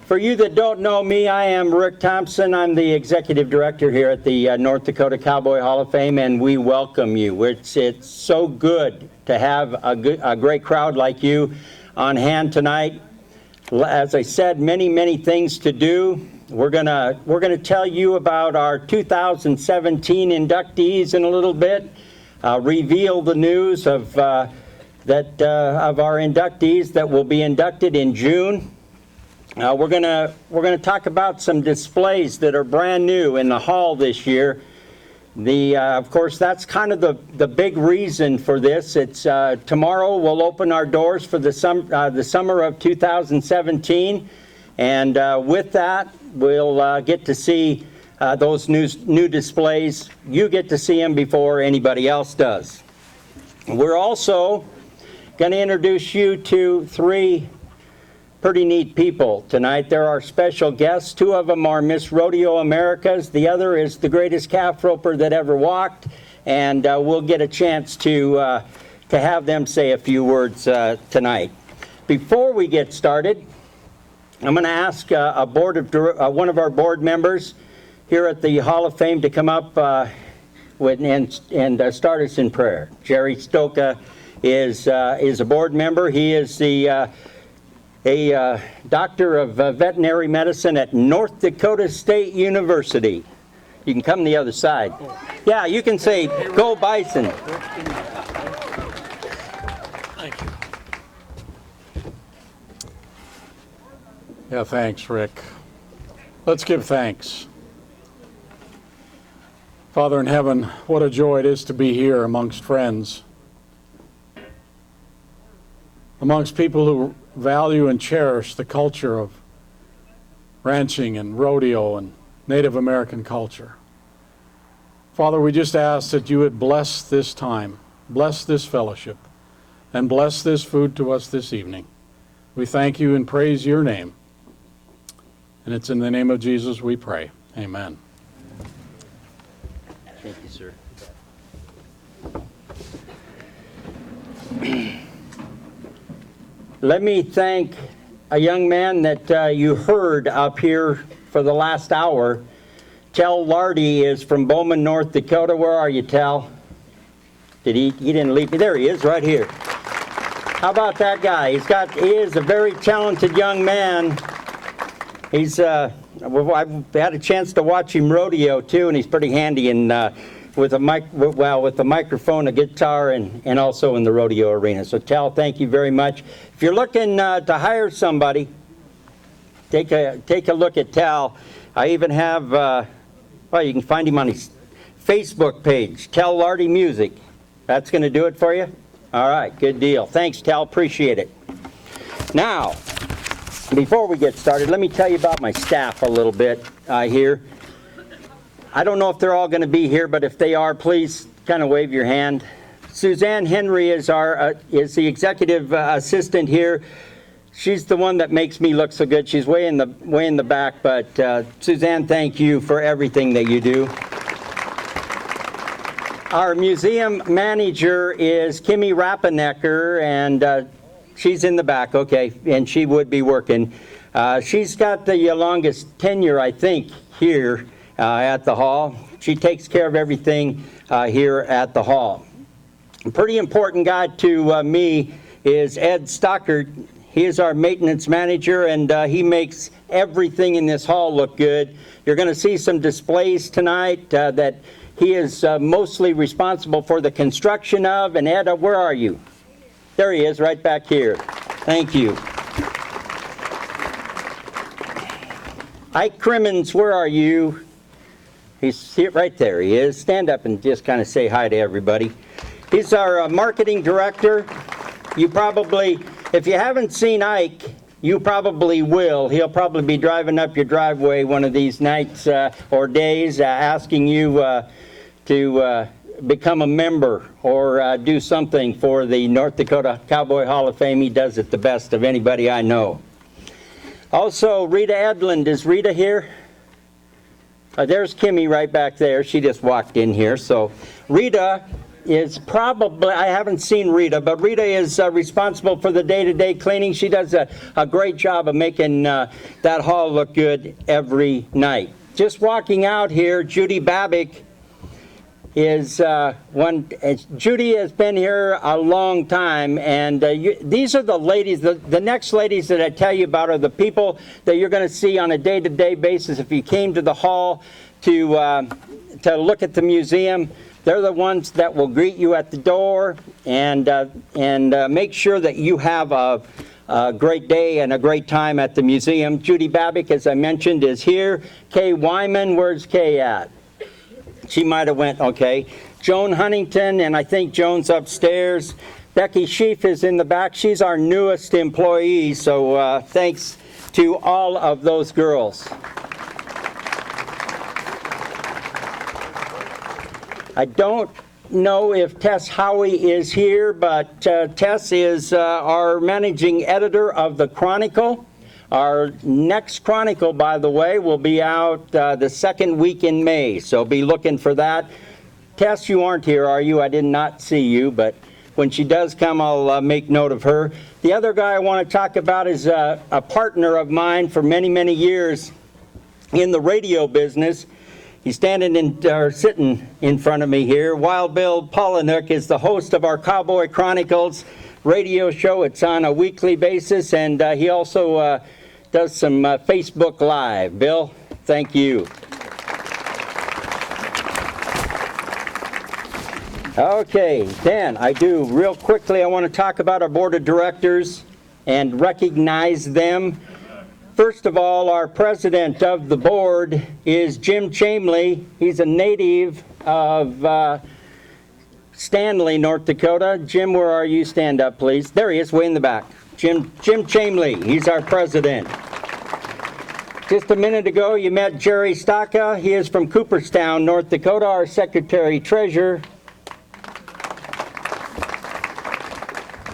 For you that don't know me, I am Rick Thompson. I'm the executive director here at the North Dakota Cowboy Hall of Fame, and we welcome you. It's so good to have a great crowd like you on hand tonight. As I said, many things to do. We're gonna tell you about our 2017 inductees in a little bit. Reveal the news of our inductees that will be inducted in June. We're gonna talk about some displays that are brand new in the hall this year. Of course, that's kind of the big reason for this. It's tomorrow we'll open our doors for the summer of 2017, and with that we'll get to see those new displays. You get to see them before anybody else does. We're also going to introduce you to three pretty neat people tonight. They're our special guests. Two of them are Miss Rodeo Americas. The other is the greatest calf roper that ever walked. And we'll get a chance to have them say a few words tonight. Before we get started, I'm going to ask one of our board members here at the Hall of Fame to come up and start us in prayer. Jerry Stoka is a board member. He is a doctor of veterinary medicine at North Dakota State University. You can come the other side. Yeah, you can say, "Go Bison." Thank you. Yeah, thanks, Rick. Let's give thanks. Father in heaven, what a joy it is to be here amongst friends, amongst people who value and cherish the culture of ranching and rodeo and Native American culture. Father, we just ask that you would bless this time, bless this fellowship, and bless this food to us this evening. We thank you and praise your name. And it's in the name of Jesus we pray. Amen. Thank you, sir. Let me thank a young man that you heard up here for the last hour. Tel Lardy is from Bowman, North Dakota. Where are you, Tel? He didn't leave me. There he is, right here. How about that guy? He is a very talented young man. I've had a chance to watch him rodeo too, and he's pretty handy with a microphone, a guitar, and also in the rodeo arena. So Tel, thank you very much. If you're looking to hire somebody, take a look at Tel. I even have, you can find him on his Facebook page, Tel Lardy Music. That's going to do it for you? All right, good deal. Thanks, Tel. Appreciate it. Now, before we get started, let me tell you about my staff a little bit here. I don't know if they're all going to be here, but if they are, please kind of wave your hand. Suzanne Henry is the executive assistant here. She's the one that makes me look so good. She's way in the back, but Suzanne, thank you for everything that you do. Our museum manager is Kimmy Rappenecker, and she's in the back, okay, and she would be working. She's got the longest tenure, I think, here at the hall. She takes care of everything here at the hall. A pretty important guy to me is Ed Stockert. He is our maintenance manager, and he makes everything in this hall look good. You're going to see some displays tonight that he is mostly responsible for the construction of. And Ed, where are you? There he is, right back here. Thank you. Ike Crimmins, where are you? He's here, right there he is. Stand up and just kind of say hi to everybody. He's our marketing director. You probably, if you haven't seen Ike, you probably will. He'll probably be driving up your driveway one of these nights or days asking you to become a member or do something for the North Dakota Cowboy Hall of Fame. He does it the best of anybody I know. Also, Rita Edlund. Is Rita here? There's Kimmy right back there. She just walked in here. So Rita is probably, I haven't seen Rita, but Rita is responsible for the day-to-day cleaning. She does a great job of making that hall look good every night. Just walking out here, Judy Babick is Judy has been here a long time, and these are the ladies, the next ladies that I tell you about are the people that you're going to see on a day-to-day basis if you came to the hall to look at the museum. They're the ones that will greet you at the door and make sure that you have a great day and a great time at the museum. Judy Babick, as I mentioned, is here. Kay Wyman, where's Kay at? She might have went, okay. Joan Huntington, and I think Joan's upstairs. Becky Sheaf is in the back. She's our newest employee, so thanks to all of those girls. I don't know if Tess Howie is here, but Tess is our managing editor of the Chronicle. Our next Chronicle, by the way, will be out the second week in May, so be looking for that. Tess, you aren't here, are you? I did not see you, but when she does come, I'll make note of her. The other guy I want to talk about is a partner of mine for many, many years in the radio business. He's sitting in front of me here. Wild Bill Polinick is the host of our Cowboy Chronicles radio show. It's on a weekly basis, and he also does some Facebook Live. Bill, thank you. Okay, then I do real quickly, I want to talk about our board of directors and recognize them. First of all, our president of the board is Jim Chamley. He's a native of Stanley, North Dakota. Jim, where are you? Stand up, please. There he is, way in the back. Jim Chamley, he's our president. Just a minute ago, you met Jerry Staka. He is from Cooperstown, North Dakota, our secretary-treasurer.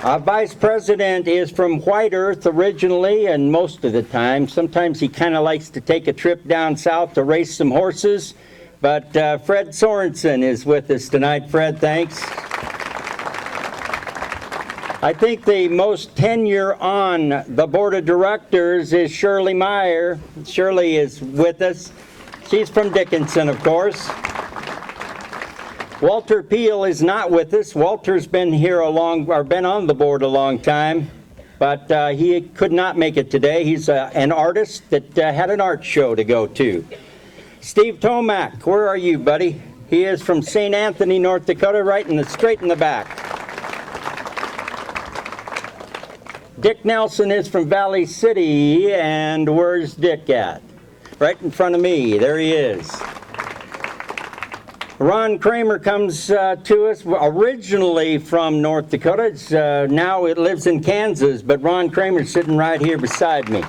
Our vice president is from White Earth originally, and most of the time. Sometimes he kind of likes to take a trip down south to race some horses. But Fred Sorensen is with us tonight. Fred, thanks. I think the most tenure on the board of directors is Shirley Meyer. Shirley is with us. She's from Dickinson, of course. Walter Peel is not with us. Walter's been here been on the board a long time, but he could not make it today. He's an artist that had an art show to go to. Steve Tomac, where are you, buddy? He is from St. Anthony, North Dakota, straight in the back. Dick Nelson is from Valley City, and where's Dick at? Right in front of me. There he is. Ron Kramer comes to us originally from North Dakota. Now it lives in Kansas, but Ron Kramer's sitting right here beside me.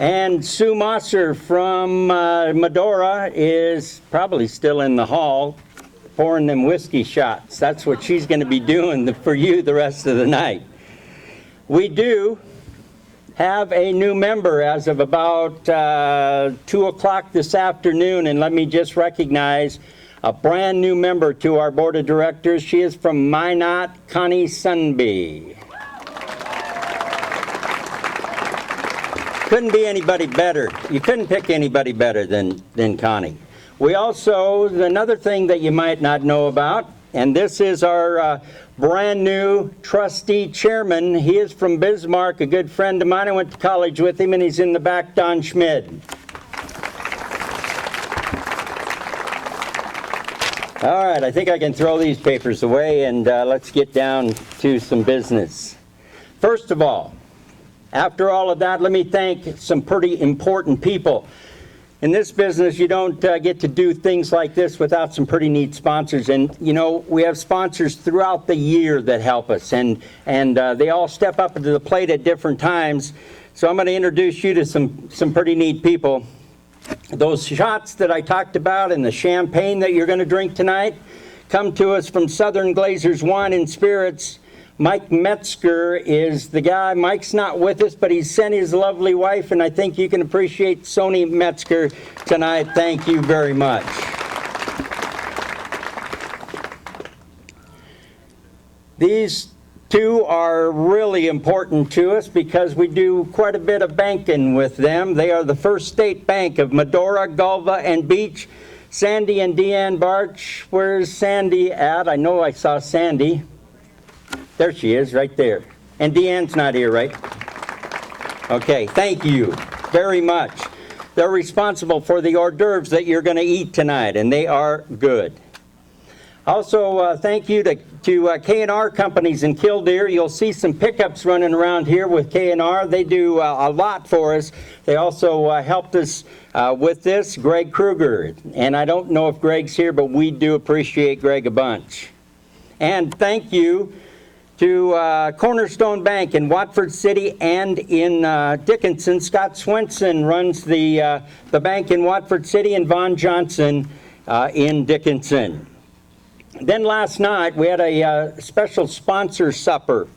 And Sue Mosser from Medora is probably still in the hall pouring them whiskey shots. That's what she's going to be doing for you the rest of the night. We do have a new member as of about 2 o'clock this afternoon, and let me just recognize a brand new member to our board of directors. She is from Minot, Connie Sunby. Couldn't be anybody better. You couldn't pick anybody better than Connie. We also, another thing that you might not know about, and this is our brand new trustee chairman. He is from Bismarck, a good friend of mine. I went to college with him, and he's in the back, Don Schmid. All right, I think I can throw these papers away, and let's get down to some business. First of all, after all of that, let me thank some pretty important people. In this business, you don't get to do things like this without some pretty neat sponsors. And, you know, we have sponsors throughout the year that help us, and they all step up to the plate at different times. So I'm going to introduce you to some pretty neat people. Those shots that I talked about and the champagne that you're going to drink tonight come to us from Southern Glazers Wine and Spirits. Mike Metzger is the guy. Mike's not with us, but he's sent his lovely wife, and I think you can appreciate Sony Metzger tonight. Thank you very much. These two are really important to us because we do quite a bit of banking with them. They are the First State Bank of Medora, Galva, and Beach. Sandy and Deanne Barch. Where's Sandy at? I know I saw Sandy. There she is, right there. And Deanne's not here, right? Okay, thank you very much. They're responsible for the hors d'oeuvres that you're going to eat tonight, and they are good. Also, thank you to K&R Companies in Killdeer. You'll see some pickups running around here with K&R. They do a lot for us. They also helped us with this, Greg Kruger. And I don't know if Greg's here, but we do appreciate Greg a bunch. And thank you to Cornerstone Bank in Watford City and in Dickinson. Scott Swenson runs the bank in Watford City, and Vaughn Johnson in Dickinson. Then last night we had a special sponsor supper,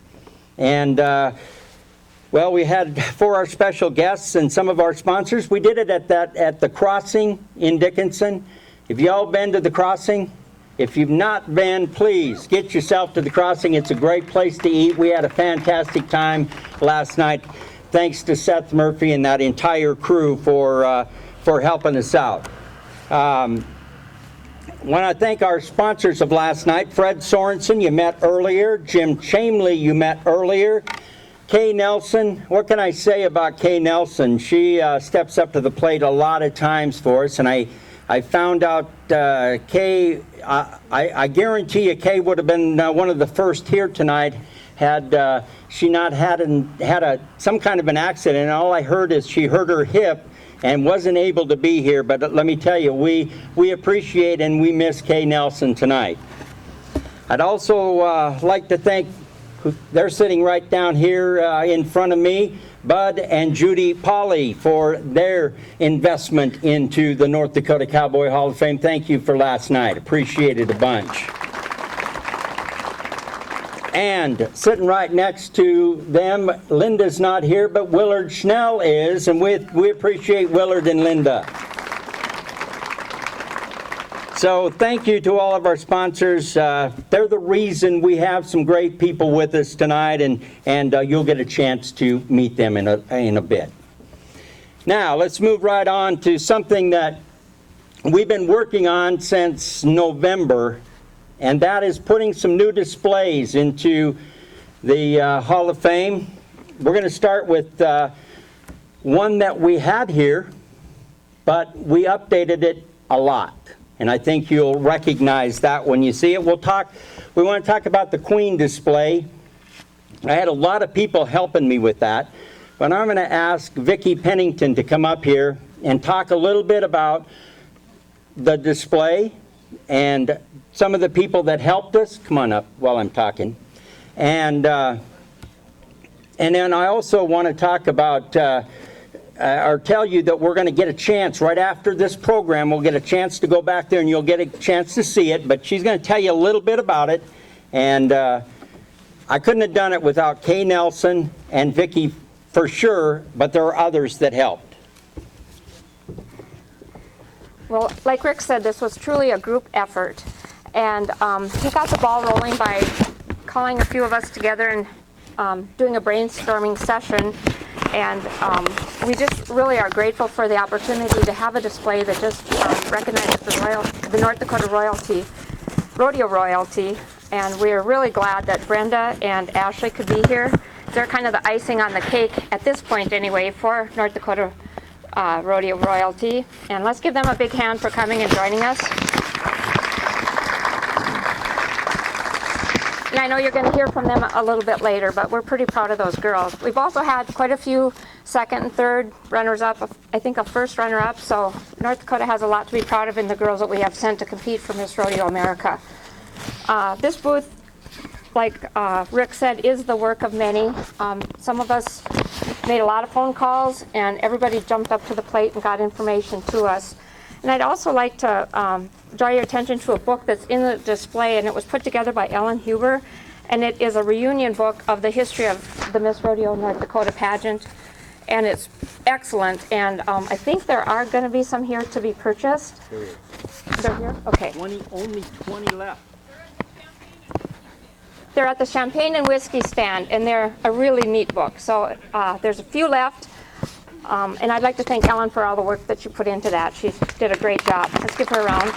and well, we had for our special guests and some of our sponsors. We did it at the Crossing in Dickinson. Have you all been to the Crossing? If you've not been, please get yourself to the Crossing. It's a great place to eat. We had a fantastic time last night. Thanks to Seth Murphy and that entire crew for helping us out. I want to thank our sponsors of last night. Fred Sorensen, you met earlier. Jim Chamley, you met earlier. Kay Nelson, what can I say about Kay Nelson? She steps up to the plate a lot of times for us, and I found out Kay, I guarantee you Kay would have been one of the first here tonight had she not had some kind of an accident. And all I heard is she hurt her hip and wasn't able to be here. But let me tell you, we appreciate and we miss Kay Nelson tonight. I'd also like to thank, they're sitting right down here in front of me, Bud and Judy Pauley, for their investment into the North Dakota Cowboy Hall of Fame. Thank you for last night. Appreciate it a bunch. And sitting right next to them, Linda's not here, but Willard Schnell is, and we appreciate Willard and Linda. So thank you to all of our sponsors. They're the reason we have some great people with us tonight, and you'll get a chance to meet them in a bit. Now, let's move right on to something that we've been working on since November, and that is putting some new displays into the Hall of Fame. We're going to start with one that we had here, but we updated it a lot. And I think you'll recognize that when you see it. We want to talk about the Queen display. I had a lot of people helping me with that. But I'm going to ask Vicki Pennington to come up here and talk a little bit about the display and some of the people that helped us. Come on up while I'm talking. And then I also want to talk about or tell you that we're going to get a chance right after this program. We'll get a chance to go back there and you'll get a chance to see it. But she's going to tell you a little bit about it. And I couldn't have done it without Kay Nelson and Vicki for sure, but there are others that helped. Well, like Rick said, this was truly a group effort. And he got the ball rolling by calling a few of us together and doing a brainstorming session. And we just really are grateful for the opportunity to have a display that just recognizes the North Dakota rodeo royalty. And we're really glad that Brenda and Ashley could be here. They're kind of the icing on the cake, at this point anyway, for North Dakota rodeo royalty. And let's give them a big hand for coming and joining us. And I know you're going to hear from them a little bit later, but we're pretty proud of those girls. We've also had quite a few second and third runners-up, I think a first runner-up, so North Dakota has a lot to be proud of in the girls that we have sent to compete for Miss Rodeo America. This booth, like Rick said, is the work of many. Some of us made a lot of phone calls, and everybody jumped up to the plate and got information to us. And I'd also like to draw your attention to a book that's in the display, and it was put together by Ellen Huber, and it is a reunion book of the history of the Miss Rodeo North Dakota pageant, and it's excellent. And I think there are going to be some here to be purchased. They're here? Okay. Only 20 left. They're at the Champagne and Whiskey stand, and they're a really neat book. So there's a few left, and I'd like to thank Ellen for all the work that she put into that. She did a great job. Let's give her a round.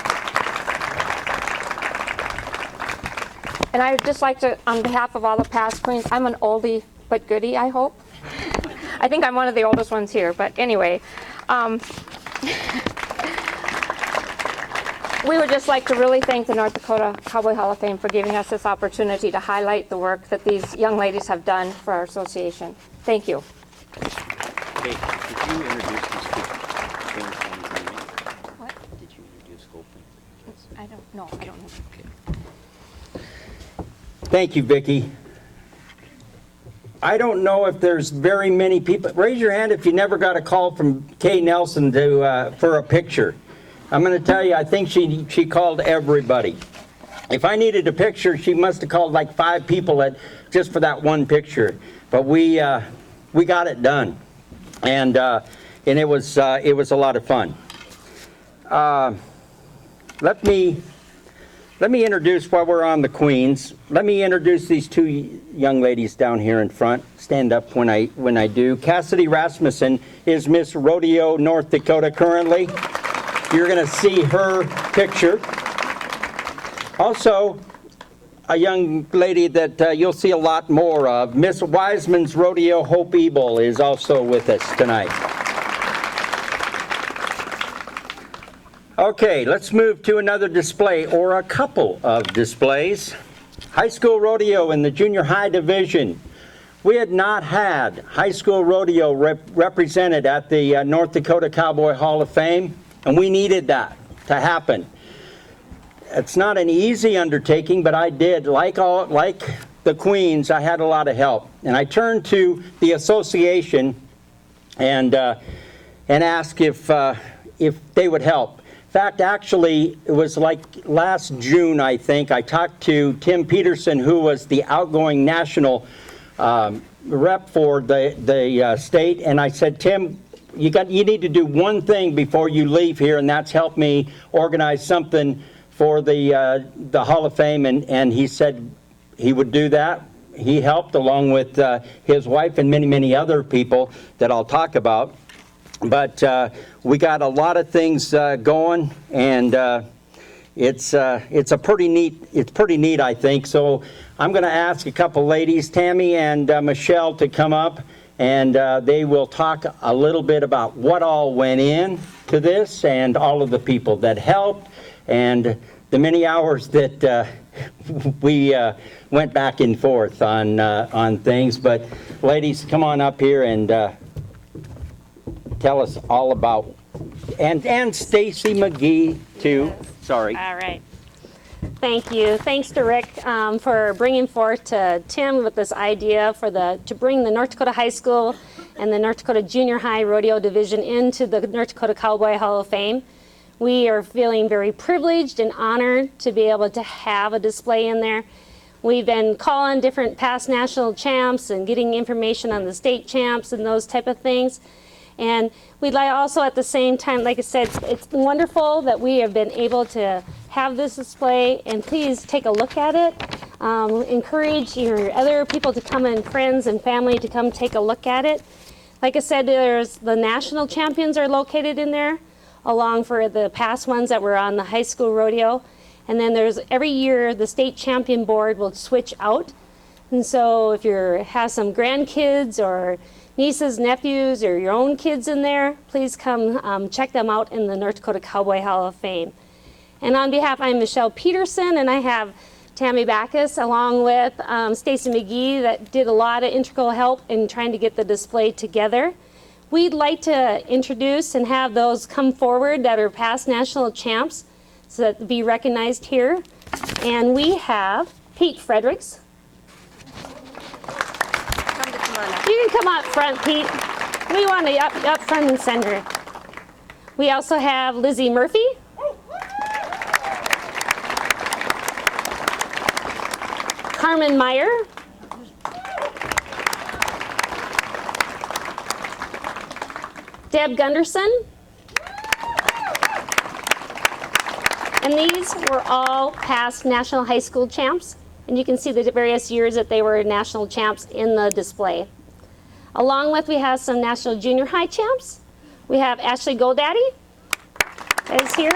And I'd just like to, on behalf of all the past queens, I'm an oldie but goodie, I hope. I think I'm one of the oldest ones here, but anyway. We would just like to really thank the North Dakota Cowboy Hall of Fame for giving us this opportunity to highlight the work that these young ladies have done for our association. Thank you. Hey, did you introduce these people? What? Did you introduce Hope? I don't know. I don't know. Okay. Thank you, Vicki. I don't know if there's very many people. Raise your hand if you never got a call from Kay Nelson for a picture. I'm going to tell you, I think she called everybody. If I needed a picture, she must have called like 5 people just for that one picture. But we got it done, and it was a lot of fun. Let me introduce, while we're on the queens, let me introduce these 2 young ladies down here in front. Stand up when I do. Cassidy Rasmussen is Miss Rodeo North Dakota currently. You're going to see her picture. Also, a young lady that you'll see a lot more of, Miss Wiseman's Rodeo Hope Ebel, is also with us tonight. Okay, let's move to another display, or a couple of displays. High school rodeo in the junior high division. We had not had high school rodeo represented at the North Dakota Cowboy Hall of Fame, and we needed that to happen. It's not an easy undertaking, but I did, like the queens, I had a lot of help. And I turned to the association and asked if they would help. In fact, actually, it was like last June, I think, I talked to Tim Peterson, who was the outgoing national rep for the state, and I said, Tim, you need to do one thing before you leave here, and that's help me organize something for the Hall of Fame, and he said he would do that. He helped along with his wife and many, many other people that I'll talk about. But we got a lot of things going, and it's pretty neat, I think. So I'm going to ask a couple ladies, Tammy and Michelle, to come up, and they will talk a little bit about what all went in to this, and all of the people that helped, and the many hours that we went back and forth on things. But ladies, come on up here and tell us all about, and Stacy McGee too. Yes. Sorry. All right. Thank you. Thanks to Rick for bringing forth to Tim with this idea to bring the North Dakota High School and the North Dakota Junior High Rodeo Division into the North Dakota Cowboy Hall of Fame. We are feeling very privileged and honored to be able to have a display in there. We've been calling different past national champs and getting information on the state champs and those type of things. And we'd like also at the same time, like I said, it's wonderful that we have been able to have this display, and please take a look at it. Encourage your other people to come, and friends and family to come take a look at it. Like I said, there's the national champions are located in there, along for the past ones that were on the high school rodeo. And then there's every year the state champion board will switch out. And so if you have some grandkids or nieces, nephews, or your own kids in there, please come check them out in the North Dakota Cowboy Hall of Fame. And on behalf, I'm Michelle Peterson, and I have Tammy Backus along with Stacy McGee that did a lot of integral help in trying to get the display together. We'd like to introduce and have those come forward that are past national champs so that be recognized here. And we have Pete Fredericks. You can come up front, Pete. We want you up front and center. We also have Lizzie Murphy. Carmen Meyer. Deb Gunderson. And these were all past national high school champs. And you can see the various years that they were national champs in the display. Along with, we have some national junior high champs. We have Ashley Goldaddy that is here.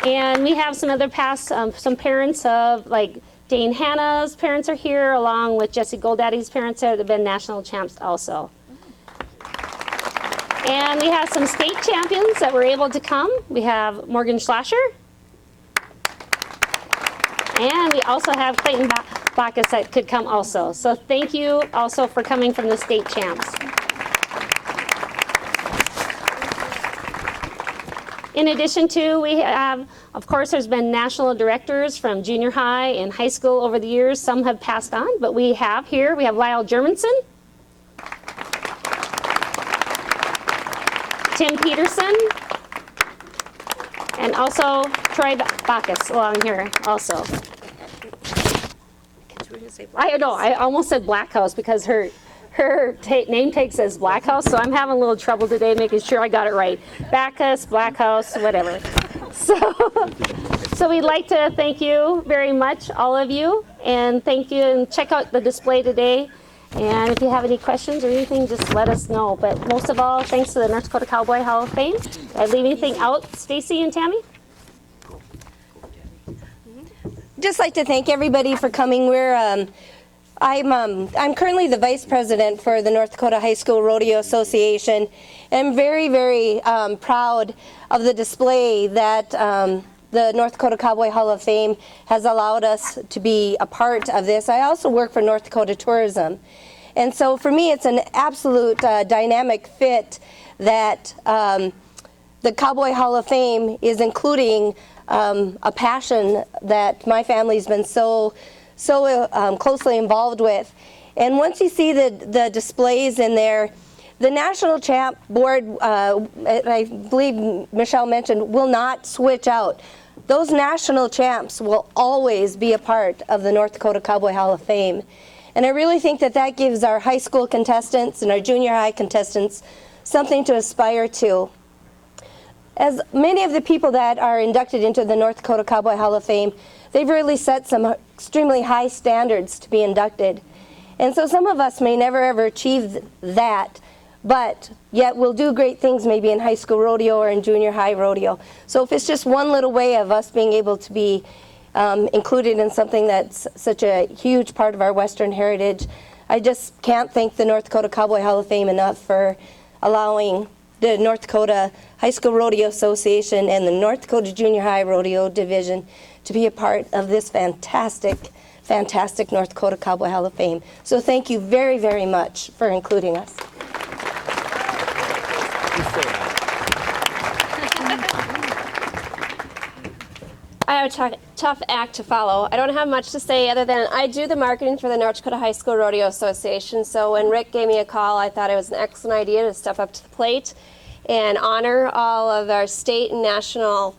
And we have some other past, some parents of, like Dane Hanna's parents are here, along with Jesse Goldaddy's parents that have been national champs also. And we have some state champions that were able to come. We have Morgan Schlasher. And we also have Clayton Bacchus that could come also. So thank you also for coming from the state champs. In addition to, we have, of course, there's been national directors from junior high and high school over the years. Some have passed on, but we have Lyle Germanson, Tim Peterson, and also Troy Bacchus along here also. I almost said Black House because her name tag says Black House, so I'm having a little trouble today making sure I got it right. Bacchus, Black House, whatever. So we'd like to thank you very much, all of you, and thank you, and check out the display today. And if you have any questions or anything, just let us know. But most of all, thanks to the North Dakota Cowboy Hall of Fame. Did I leave anything out, Stacy and Tammy? Just like to thank everybody for coming. I'm currently the vice president for the North Dakota High School Rodeo Association. And I'm very, very proud of the display that the North Dakota Cowboy Hall of Fame has allowed us to be a part of this. I also work for North Dakota Tourism. And so for me, it's an absolute dynamic fit that the Cowboy Hall of Fame is including a passion that my family's been so closely involved with. And once you see the displays in there, the National Champ Board, I believe Michelle mentioned, will not switch out. Those national champs will always be a part of the North Dakota Cowboy Hall of Fame. And I really think that that gives our high school contestants and our junior high contestants something to aspire to. As many of the people that are inducted into the North Dakota Cowboy Hall of Fame, they've really set some extremely high standards to be inducted. And so some of us may never ever achieve that, but yet we'll do great things maybe in high school rodeo or in junior high rodeo. So if it's just one little way of us being able to be included in something that's such a huge part of our Western heritage, I just can't thank the North Dakota Cowboy Hall of Fame enough for allowing the North Dakota High School Rodeo Association and the North Dakota Junior High Rodeo Division to be a part of this fantastic North Dakota Cowboy Hall of Fame. So thank you very, very much for including us. I have a tough act to follow. I don't have much to say other than I do the marketing for the North Dakota High School Rodeo Association. So when Rick gave me a call, I thought it was an excellent idea to step up to the plate and honor all of our state and national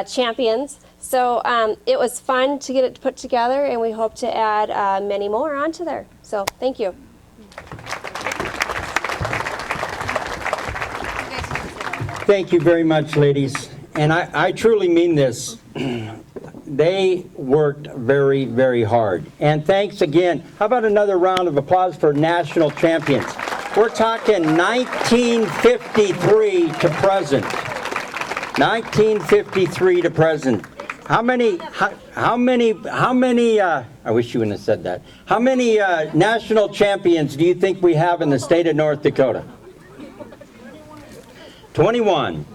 champions. So it was fun to get it put together, and we hope to add many more onto there. So thank you. Thank you very much, ladies. And I truly mean this. They worked very, very hard. And thanks again. How about another round of applause for national champions? We're talking 1953 to present. 1953 to present. How many, I wish you wouldn't have said that. How many national champions do you think we have in the state of North Dakota? 21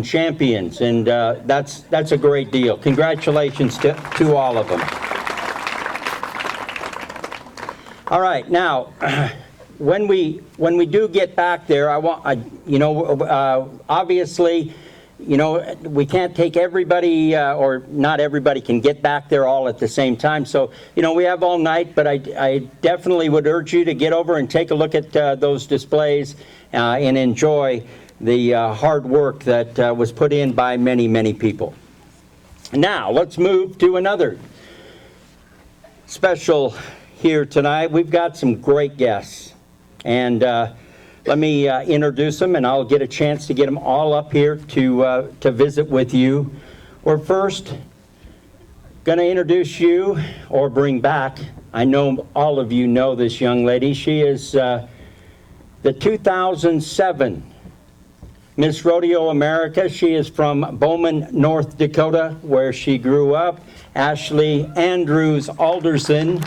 champions, and that's a great deal. Congratulations to all of them. All right, now when we do get back there, obviously, we can't take everybody, or not everybody can get back there all at the same time. So, we have all night, but I definitely would urge you to get over and take a look at those displays and enjoy the hard work that was put in by many, many people. Now, let's move to another special here tonight. We've got some great guests. And let me introduce them, and I'll get a chance to get them all up here to visit with you. We're first going to introduce you, or bring back, I know all of you know this young lady. She is the 2007 Miss Rodeo America. She is from Bowman, North Dakota, where she grew up. Ashley Andrews Alderson.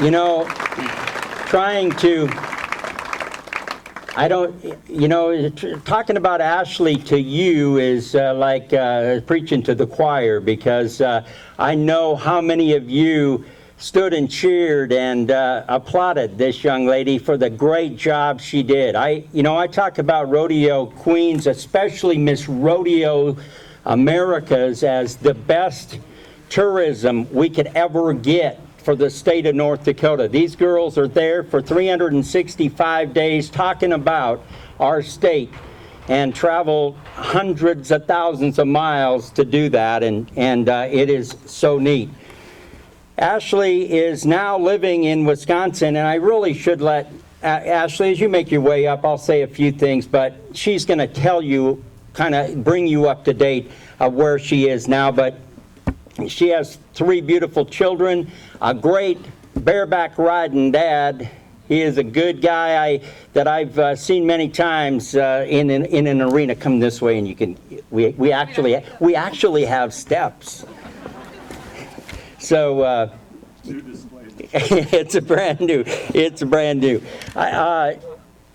You know, talking about Ashley to you is like preaching to the choir, because I know how many of you stood and cheered and applauded this young lady for the great job she did. I talk about rodeo queens, especially Miss Rodeo Americas, as the best tourism we could ever get for the state of North Dakota. These girls are there for 365 days talking about our state and travel hundreds of thousands of miles to do that, and it is so neat. Ashley is now living in Wisconsin, and I really should let Ashley, as you make your way up, I'll say a few things, but she's going to tell you, kind of bring you up to date of where she is now. But she has 3 beautiful children, a great bareback riding dad. He is a good guy that I've seen many times in an arena. Come this way, and you can. We actually have steps. So it's brand new.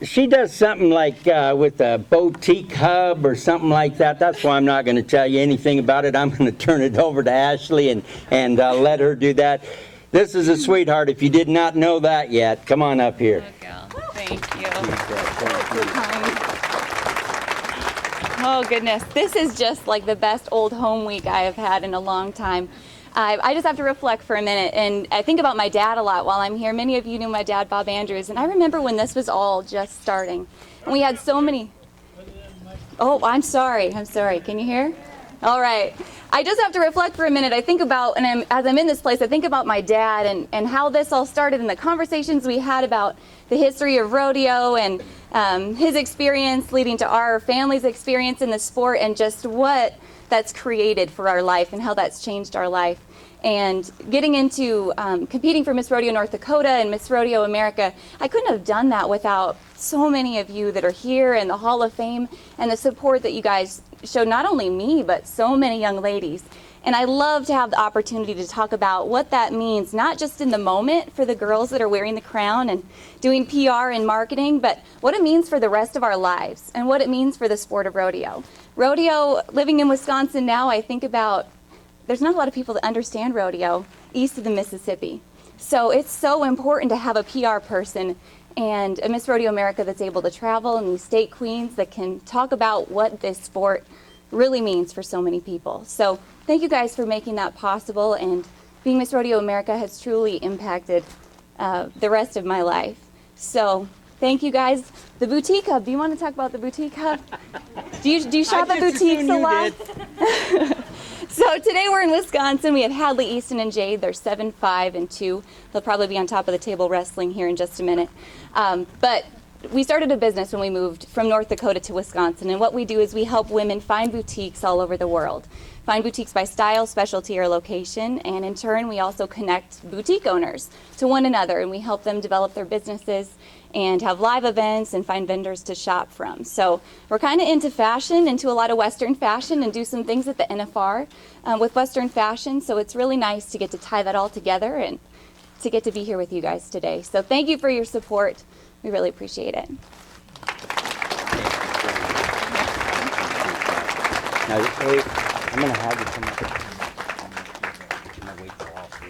She does something like with a boutique hub or something like that. That's why I'm not going to tell you anything about it. I'm going to turn it over to Ashley and let her do that. This is a sweetheart. If you did not know that yet, come on up here. Thank you. Oh goodness, this is just like the best old home week I have had in a long time. I just have to reflect for a minute, and I think about my dad a lot while I'm here. Many of you knew my dad, Bob Andrews, and I remember when this was all just starting. And we had so many... Oh, I'm sorry. Can you hear? All right. I just have to reflect for a minute. I think about, and as I'm in this place, I think about my dad and how this all started and the conversations we had about the history of rodeo and his experience leading to our family's experience in the sport, and just what that's created for our life and how that's changed our life. And getting into competing for Miss Rodeo North Dakota and Miss Rodeo America, I couldn't have done that without so many of you that are here in the Hall of Fame and the support that you guys showed, not only me, but so many young ladies. And I love to have the opportunity to talk about what that means, not just in the moment for the girls that are wearing the crown and doing PR and marketing, but what it means for the rest of our lives and what it means for the sport of rodeo. Rodeo, living in Wisconsin now, I think about, there's not a lot of people that understand rodeo east of the Mississippi. So it's so important to have a PR person and a Miss Rodeo America that's able to travel, and these state queens that can talk about what this sport really means for so many people. So thank you guys for making that possible, and being Miss Rodeo America has truly impacted the rest of my life. So thank you guys. The Boutique Hub, do you want to talk about the Boutique Hub? Do you shop at boutiques a lot? So today we're in Wisconsin. We have Hadley, Easton, and Jade. They're 7, 5, and 2. They'll probably be on top of the table wrestling here in just a minute. But we started a business when we moved from North Dakota to Wisconsin, and what we do is we help women find boutiques all over the world. Find boutiques by style, specialty, or location, and in turn we also connect boutique owners to one another, and we help them develop their businesses and have live events and find vendors to shop from. So we're kind of into fashion, into a lot of Western fashion, and do some things at the NFR with Western fashion, so it's really nice to get to tie that all together and to get to be here with you guys today. So thank you for your support. We really appreciate it. Now, hey, I'm going to have you come up. I'm going to wait till all 3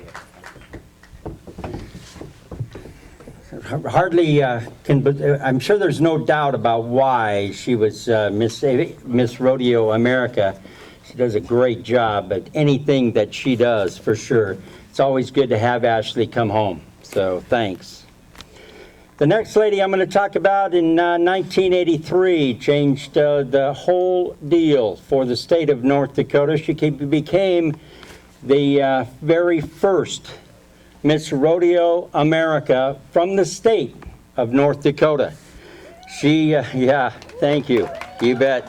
of you. Hardly I'm sure there's no doubt about why she was Miss Rodeo America. She does a great job at anything that she does, for sure. It's always good to have Ashley come home, so thanks. The next lady I'm going to talk about in 1983 changed the whole deal for the state of North Dakota. She became the very first Miss Rodeo America from the state of North Dakota. She, yeah, thank you. You bet.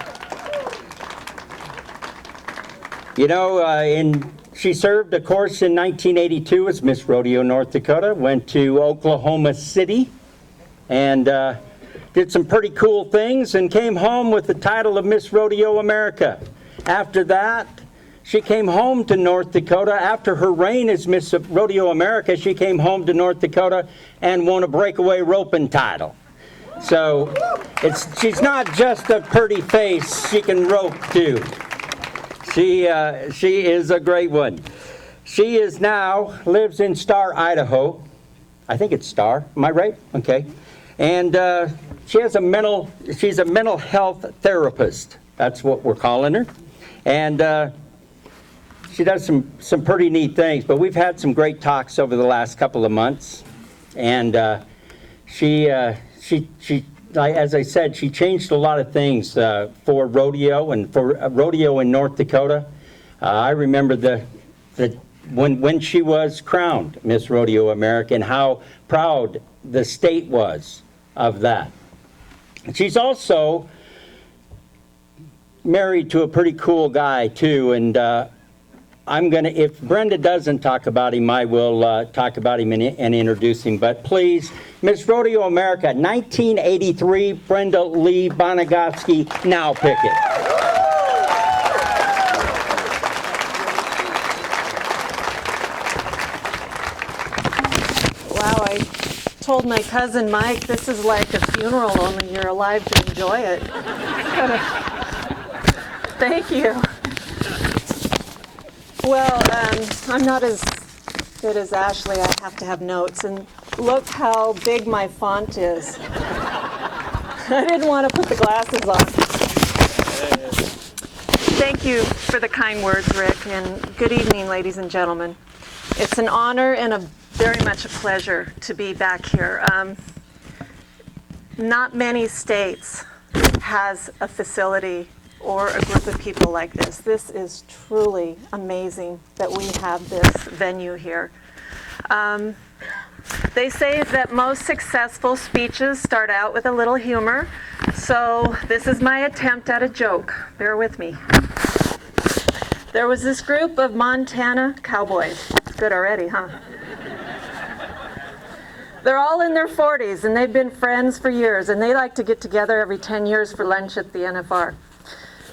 You know, she served, of course, in 1982 as Miss Rodeo North Dakota, went to Oklahoma City, and did some pretty cool things, and came home with the title of Miss Rodeo America. After that, she came home to North Dakota. After her reign as Miss Rodeo America, she came home to North Dakota and won a breakaway roping title. So she's not just a pretty face, she can rope too. She is a great one. She is now, lives in Star, Idaho. I think it's Star, am I right? Okay. And she's a mental health therapist. That's what we're calling her. And she does some pretty neat things, but we've had some great talks over the last couple of months. And she, as I said, she changed a lot of things for rodeo and for rodeo in North Dakota. I remember when she was crowned Miss Rodeo America and how proud the state was of that. She's also married to a pretty cool guy too, and if Brenda doesn't talk about him, I will talk about him and introduce him. But please, Miss Rodeo America, 1983, Brenda Lee Bonagotsky, now Pickett. Wow, I told my cousin Mike this is like a funeral, only you're alive to enjoy it. Thank you. Well, I'm not as good as Ashley. I have to have notes. And look how big my font is. I didn't want to put the glasses on. Thank you for the kind words, Rick, and good evening, ladies and gentlemen. It's an honor and very much a pleasure to be back here. Not many states has a facility or a group of people like this. This is truly amazing that we have this venue here. They say that most successful speeches start out with a little humor, so this is my attempt at a joke. Bear with me. There was this group of Montana cowboys. It's good already, huh? They're all in their 40s, and they've been friends for years, and they like to get together every 10 years for lunch at the NFR.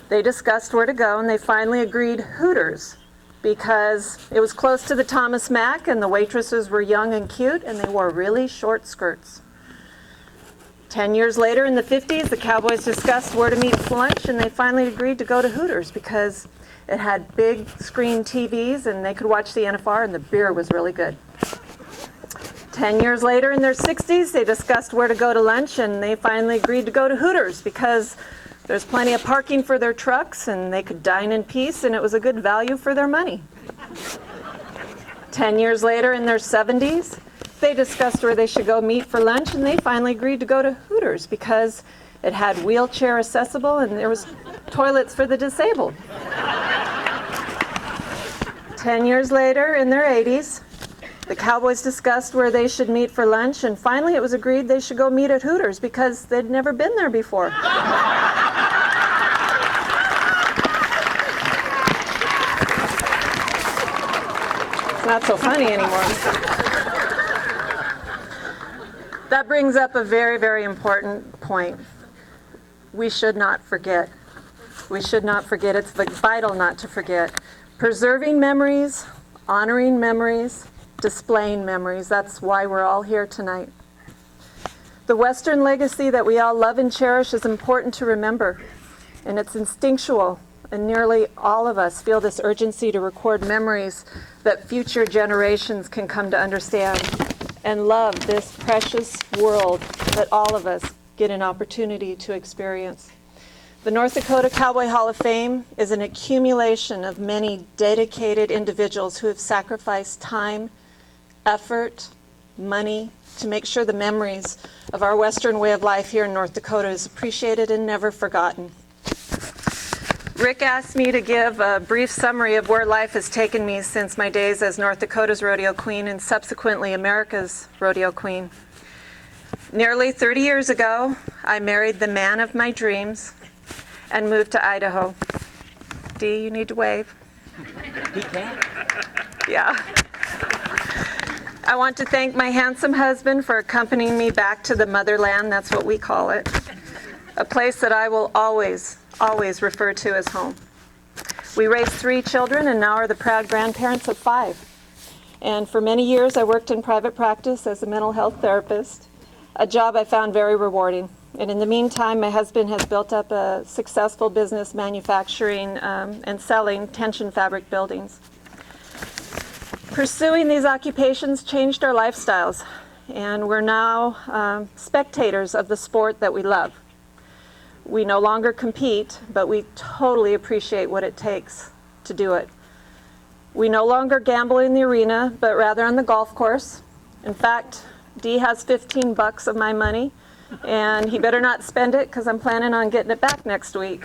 They discussed where to go, and they finally agreed Hooters because it was close to the Thomas Mack, and the waitresses were young and cute, and they wore really short skirts. 10 years later, in the 50s, the Cowboys discussed where to meet for lunch, and they finally agreed to go to Hooters because it had big screen TVs, and they could watch the NFR, and the beer was really good. 10 years later, in their 60s, they discussed where to go to lunch, and they finally agreed to go to Hooters because there's plenty of parking for their trucks, and they could dine in peace, and it was a good value for their money. 10 years later, in their 70s, they discussed where they should go meet for lunch, and they finally agreed to go to Hooters because it had wheelchair accessible, and there was toilets for the disabled. 10 years later, in their 80s, the Cowboys discussed where they should meet for lunch, and finally it was agreed they should go meet at Hooters because they'd never been there before. It's not so funny anymore. That brings up a very, very important point. We should not forget. We should not forget. It's vital not to forget. Preserving memories, honoring memories, displaying memories. That's why we're all here tonight. The Western legacy that we all love and cherish is important to remember, and it's instinctual, and nearly all of us feel this urgency to record memories that future generations can come to understand and love this precious world that all of us get an opportunity to experience. The North Dakota Cowboy Hall of Fame is an accumulation of many dedicated individuals who have sacrificed time, effort, money to make sure the memories of our Western way of life here in North Dakota is appreciated and never forgotten. Rick asked me to give a brief summary of where life has taken me since my days as North Dakota's rodeo queen and subsequently America's rodeo queen. Nearly 30 years ago, I married the man of my dreams and moved to Idaho. Dee, you need to wave. He can't. Yeah. I want to thank my handsome husband for accompanying me back to the motherland, that's what we call it, a place that I will always, always refer to as home. We raised 3 children and now are the proud grandparents of 5. And for many years I worked in private practice as a mental health therapist, a job I found very rewarding. And in the meantime, my husband has built up a successful business manufacturing and selling tension fabric buildings. Pursuing these occupations changed our lifestyles, and we're now spectators of the sport that we love. We no longer compete, but we totally appreciate what it takes to do it. We no longer gamble in the arena, but rather on the golf course. In fact, Dee has 15 bucks of my money, and he better not spend it because I'm planning on getting it back next week.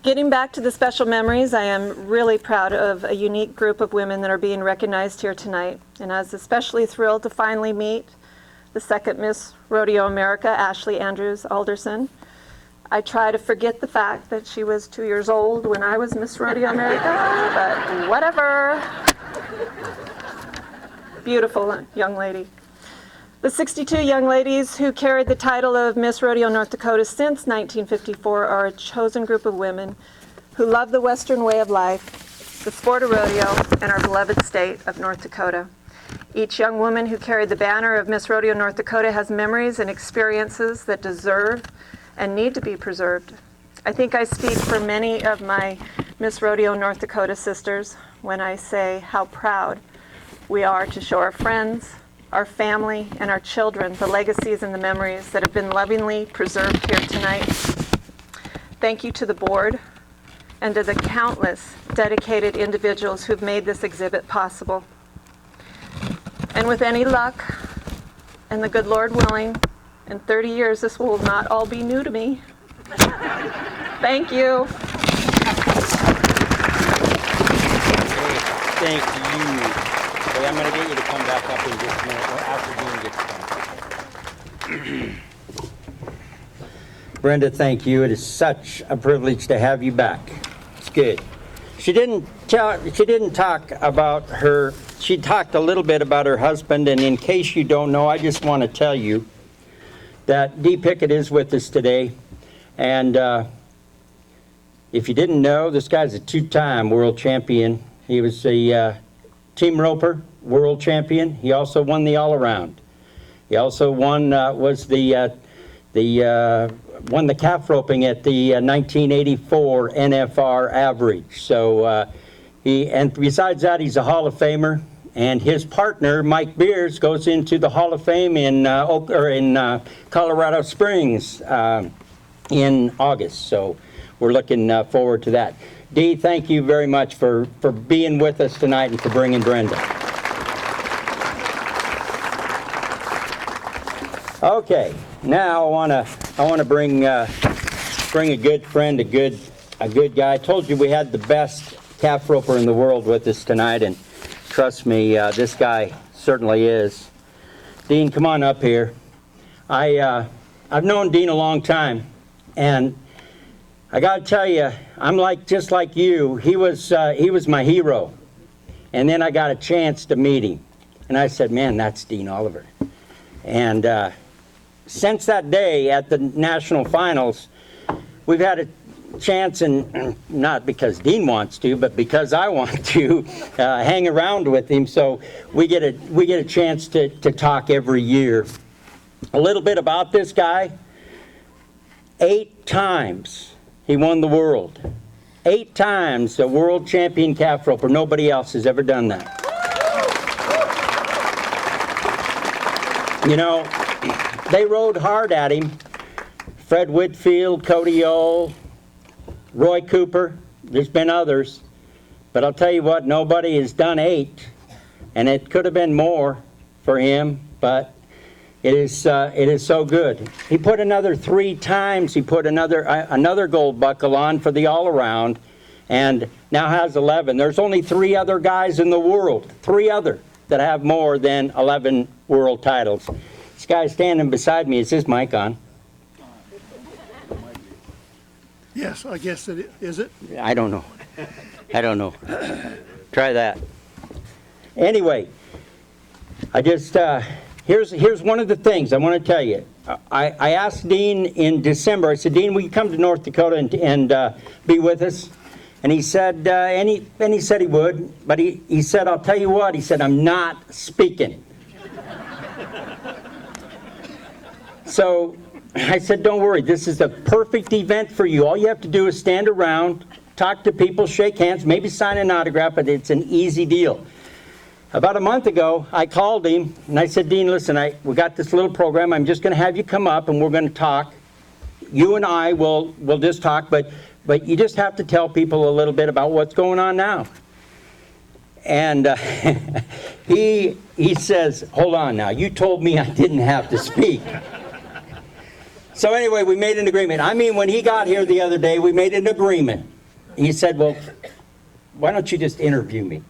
Getting back to the special memories, I am really proud of a unique group of women that are being recognized here tonight, and I was especially thrilled to finally meet the second Miss Rodeo America, Ashley Andrews Alderson. I try to forget the fact that she was 2 years old when I was Miss Rodeo America, but whatever. Beautiful young lady. The 62 young ladies who carried the title of Miss Rodeo North Dakota since 1954 are a chosen group of women who love the Western way of life, the sport of rodeo, and our beloved state of North Dakota. Each young woman who carried the banner of Miss Rodeo North Dakota has memories and experiences that deserve and need to be preserved. I think I speak for many of my Miss Rodeo North Dakota sisters when I say how proud we are to show our friends, our family, and our children the legacies and the memories that have been lovingly preserved here tonight. Thank you to the board and to the countless dedicated individuals who've made this exhibit possible. And with any luck, and the good Lord willing, in 30 years this will not all be new to me. Thank you. Thank you. Okay, I'm going to get you to come back up in just a minute after Dean gets done. Brenda, thank you. It is such a privilege to have you back. It's good. She didn't talk about her. She talked a little bit about her husband, and in case you don't know, I just want to tell you that Dee Pickett is with us today. And if you didn't know, this guy's a 2-time world champion. He was a team roper world champion. He also won the all-around. He also won won the calf roping at the 1984 NFR average. So and besides that, he's a Hall of Famer. And his partner, Mike Beers, goes into the Hall of Fame in Colorado Springs in August. So we're looking forward to that. Dee, thank you very much for being with us tonight and for bringing Brenda. Okay, now I want to bring a good friend, a good guy. I told you we had the best calf roper in the world with us tonight, and trust me, this guy certainly is. Dean, come on up here. I've known Dean a long time, and I got to tell you, I'm just like you. He was my hero, and then I got a chance to meet him, and I said, "Man, that's Dean Oliver." And since that day at the national finals, we've had a chance, and not because Dean wants to, but because I want to hang around with him. So we get a chance to talk every year. A little bit about this guy. 8 times he won the world. 8 times a world champion calf roper. Nobody else has ever done that. You know, they rode hard at him. Fred Whitfield, Cody O, Roy Cooper, there's been others, but I'll tell you what, nobody has done 8, and it could have been more for him, but it is so good. He put another 3 times, he put another gold buckle on for the all-around, and now has 11. There's only 3 other guys in the world, 3 other, that have more than 11 world titles. This guy standing beside me, is his mic on? Yes, I guess is it? I don't know. I don't know. Try that. Anyway, I just, here's one of the things I want to tell you. I asked Dean in December, I said, Dean, will you come to North Dakota and be with us? And he said, he said he would, but he said, I'll tell you what, he said, I'm not speaking. So I said, don't worry, this is the perfect event for you. All you have to do is stand around, talk to people, shake hands, maybe sign an autograph, but it's an easy deal. About a month ago, I called him and I said, Dean, listen, we got this little program. I'm just going to have you come up and we're going to talk. You and I will just talk, but you just have to tell people a little bit about what's going on now. And he says, hold on now, you told me I didn't have to speak. So anyway, we made an agreement. I mean, when he got here the other day, we made an agreement. He said, well, why don't you just interview me?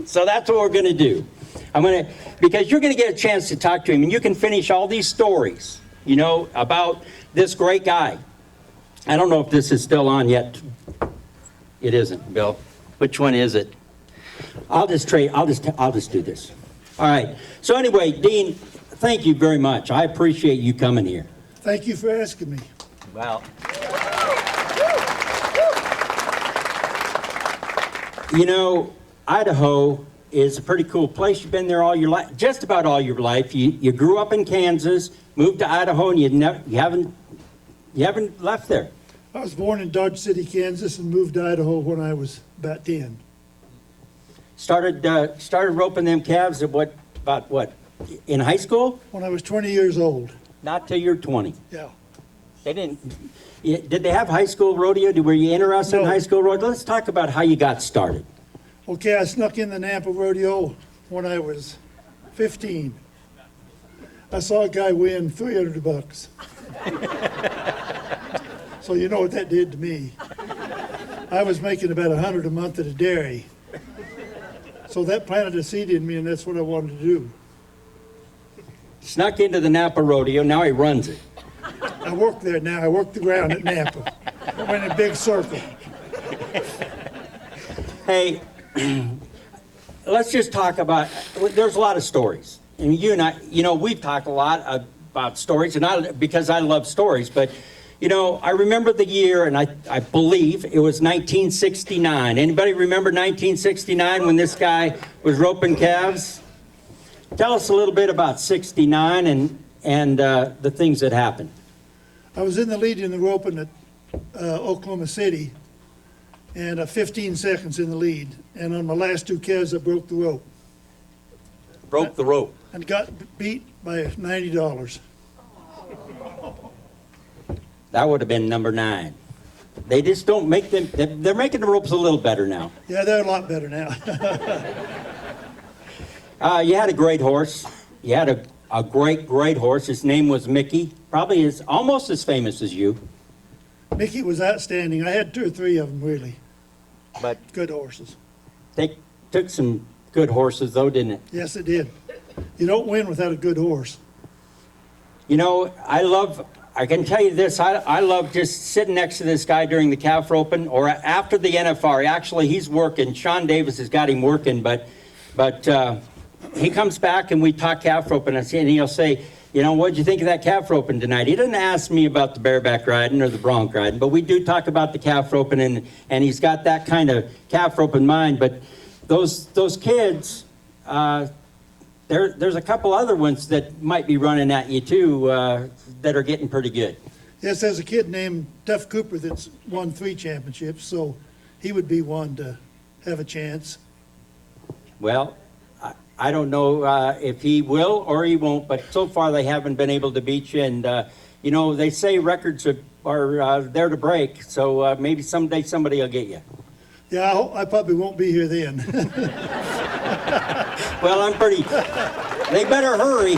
So that's what we're going to do. Because you're going to get a chance to talk to him, and you can finish all these stories, you know, about this great guy. I don't know if this is still on yet. It isn't, Bill. Which one is it? I'll just do this. All right. So anyway, Dean, thank you very much. I appreciate you coming here. Thank you for asking me. Well, you know, Idaho is a pretty cool place. You've been there all your life, just about all your life. You grew up in Kansas, moved to Idaho, and you haven't left there. I was born in Dodge City, Kansas, and moved to Idaho when I was about 10. Started roping them calves at what in high school? When I was 20 years old. Not till you're 20. Yeah. They didn't. Did they have high school rodeo? Were you interested in high school rodeo? Let's talk about how you got started. Okay, I snuck in the Nampa Rodeo when I was 15. I saw a guy win $300. So you know what that did to me. I was making about $100 a month at a dairy. So that planted a seed in me, and that's what I wanted to do. Snuck into the Napa Rodeo, now he runs it. I work there now. I work the ground at Nampa. I went in a big circle. Hey, let's just talk about, there's a lot of stories. And you and I, you know, we've talked a lot about stories, and because I love stories, but, you know, I remember the year, and I believe it was 1969. Anybody remember 1969 when this guy was roping calves? Tell us a little bit about 69 and the things that happened. I was in the lead in the roping at Oklahoma City, and 15 seconds in the lead. And on my last two calves, I broke the rope. Broke the rope. And got beat by $90. That would have been number 9. They just don't make them, they're making the ropes a little better now. Yeah, they're a lot better now. You had a great horse. You had a great horse. His name was Mickey. Probably is almost as famous as you. Mickey was outstanding. I had 2 or 3 of them, really. But good horses. They took some good horses, though, didn't it? Yes, it did. You don't win without a good horse. You know, I can tell you this, I love just sitting next to this guy during the calf roping or after the NFR. Actually, he's working. Sean Davis has got him working, but he comes back and we talk calf roping, and he'll say, you know, what'd you think of that calf roping tonight? He doesn't ask me about the bareback riding or the bronc riding, but we do talk about the calf roping, and he's got that kind of calf roping mind. But those kids, there's a couple other ones that might be running at you too that are getting pretty good. Yes, there's a kid named Duff Cooper that's won 3 championships, so he would be one to have a chance. Well, I don't know if he will or he won't, but so far they haven't been able to beat you. And, you know, they say records are there to break, so maybe someday somebody will get you. Yeah, I probably won't be here then. Well, they better hurry.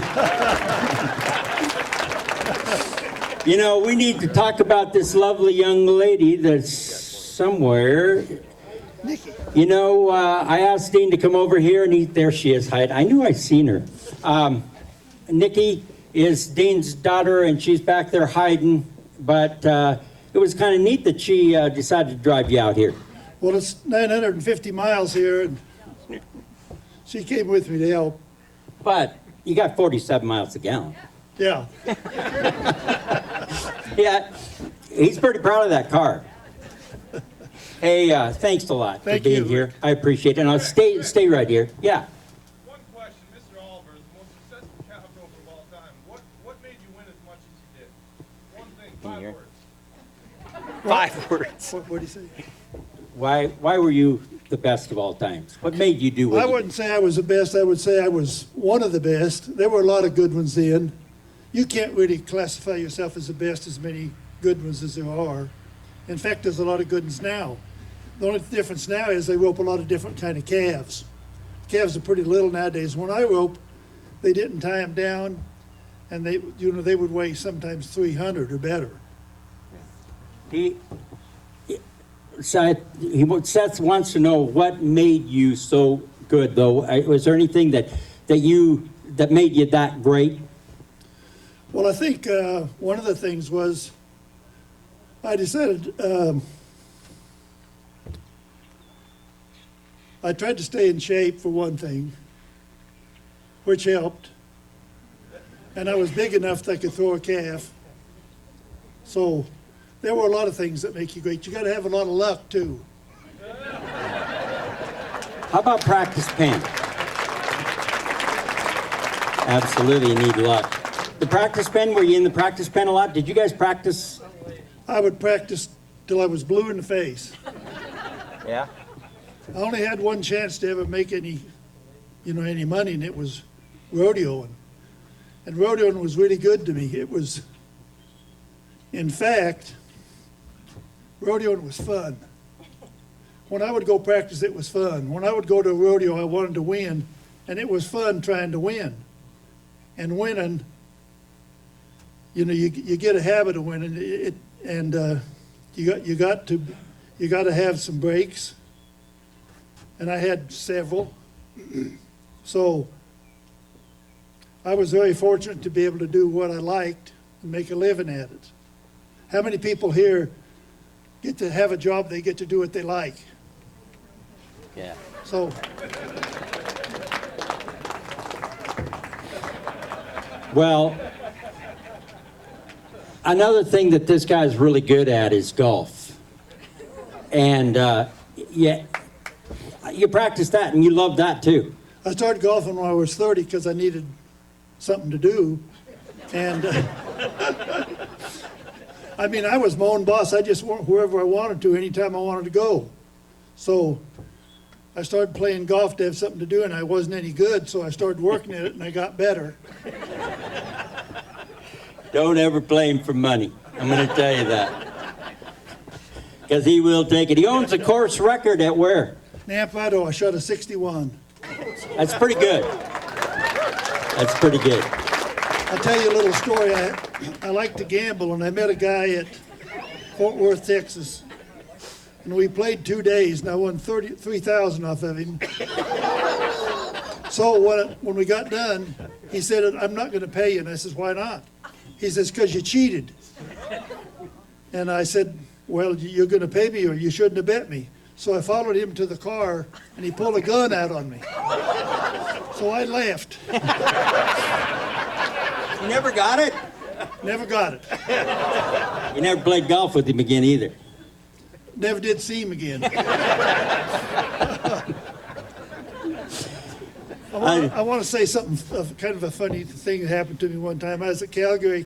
You know, we need to talk about this lovely young lady that's somewhere. Nikki. You know, I asked Dean to come over here, and there she is, hide. I knew I'd seen her. Nikki is Dean's daughter, and she's back there hiding. But it it was kind of neat that she decided to drive you out here. Well, it's 950 miles here, and she came with me to help. But you got 47 miles a gallon. Yeah. Yeah, he's pretty proud of that car. Hey, thanks a lot for Thank being you. here. I appreciate it. And I'll stay right here. Yeah. One question, Mr. Oliver, the most successful cowgirl of all time. What made you win as much as you did? One thing, 5 words. 5 words. What did he say? Why were you the best of all times? What made you do what I you wouldn't say I was the best. I would say I was one of the best. There were a lot of good ones then. You can't really classify yourself as the best, as many good ones as there are. In fact, there's a lot of good ones now. The only difference now is they rope a lot of different kind of calves. Calves are pretty little nowadays. When I rope, they didn't tie them down, and they would weigh sometimes 300 or better. Seth wants to know what made you so good, though. Was there anything that made you that great? Well, I think one of the things was I decided I tried to stay in shape for one thing, which helped. And I was big enough that I could throw a calf. So there were a lot of things that make you great. You got to have a lot of luck too. How about practice pen? Absolutely, you need luck. The practice pen, were you in the practice pen a lot? Did you guys practice? I would practice till I was blue in the face. Yeah. I only had one chance to ever make any money, and it was rodeoing. And rodeoing was really good to me. It was, in fact, rodeoing was fun. When I would go practice, it was fun. When I would go to a rodeo, I wanted to win, and it was fun trying to win. And winning, you get a habit of winning, you got to have some breaks. And I had several. So I was very fortunate to be able to do what I liked and make a living at it. How many people here get to have a job they get to do what they like? Yeah. So Well, another thing that this guy's really good at is golf. And yeah, you practice that and you love that too. I started golfing when I was 30 because I needed something to do. And I mean, I was my own boss. I just went wherever I wanted to, anytime I wanted to go. So I started playing golf to have something to do, and I wasn't any good, so I started working at it, and I got better. Don't ever play him for money. I'm going to tell you that. Because he will take it. He owns a course record at where? Nampa, I shot a 61. That's pretty good. That's pretty good. I'll tell you a little story. I like to gamble, and I met a guy at Fort Worth, Texas. And we played 2 days, and I won $33,000 off of him. So when we got done, he said, "I'm not going to pay you." And I says, "Why not?" He says, "Because you cheated." And I said, "Well, you're going to pay me, or you shouldn't have bet me." So I followed him to the car, and he pulled a gun out on me. So I left. You never got it? Never got it. You never played golf with him again either. Never did see him again. I want to say something, kind of a funny thing that happened to me one time. I was at Calgary